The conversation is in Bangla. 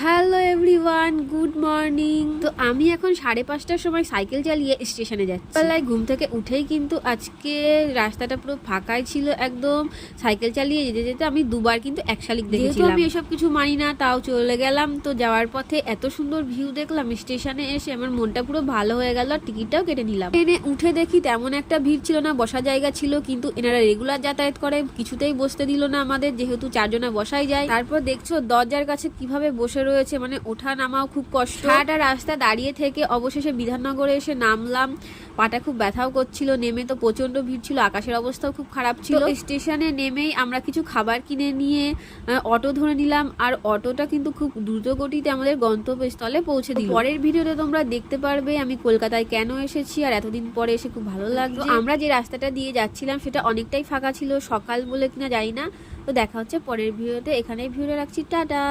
Hello everyone, good morning. তো আমি এখন 5:30টার সময় সাইকেল চালিয়ে স্টেশনে যাচ্ছি। বেলায় ঘুম থেকে উঠেই কিন্তু আজকে রাস্তাটা পুরো ফাঁকাই ছিল একদম। সাইকেল চালিয়ে যেতে যেতে আমি দুবার কিন্তু এক শালিক দেখেছিলাম। আমি এসব কিছু মানি না, তাও চলে গেলাম। তো যাওয়ার পথে এত সুন্দর ভিউ দেখলাম, স্টেশনে এসে আমার মনটা পুরো ভালো হয়ে গেল। আর টিকিটটাও কেটে নিলাম। ট্রেনে উঠে দেখি তেমন একটা ভিড় ছিল না, বসার জায়গা ছিল, কিন্তু এনারা রেগুলার যাতায়াত করে, কিছুতেই বসতে দিল না আমাদের, যেহেতু 4 জনা বসাই যায়। তারপর দেখছো দরজার কাছে কিভাবে বসে রয়েছে, মানে ওঠা নামাও খুব কষ্ট। সারাটা রাস্তা দাঁড়িয়ে থেকে অবশেষে বিধাননগরে এসে নামলাম। পাটা খুব ব্যথাও করছিল। নেমে তো প্রচন্ড ভিড় ছিল, আকাশের অবস্থাও খুব খারাপ ছিল। স্টেশনে নেমেই আমরা কিছু খাবার কিনে নিয়ে অটো ধরে নিলাম। আর অটোটা কিন্তু খুব দ্রুত গতিতে আমাদের গন্তব্যস্থলে পৌঁছে দিল। পরের ভিডিওতে তোমরা দেখতে পারবে আমি কলকাতায় কেন এসেছি আর এতদিন পরে এসে খুব ভালো লাগছে। আমরা যে রাস্তাটা দিয়ে যাচ্ছিলাম সেটা অনেকটাই ফাঁকা ছিল, সকাল বলে কিনা জানি না। তো দেখা হচ্ছে পরের ভিডিওতে। এখানেই ভিডিও রাখছি, টাটা।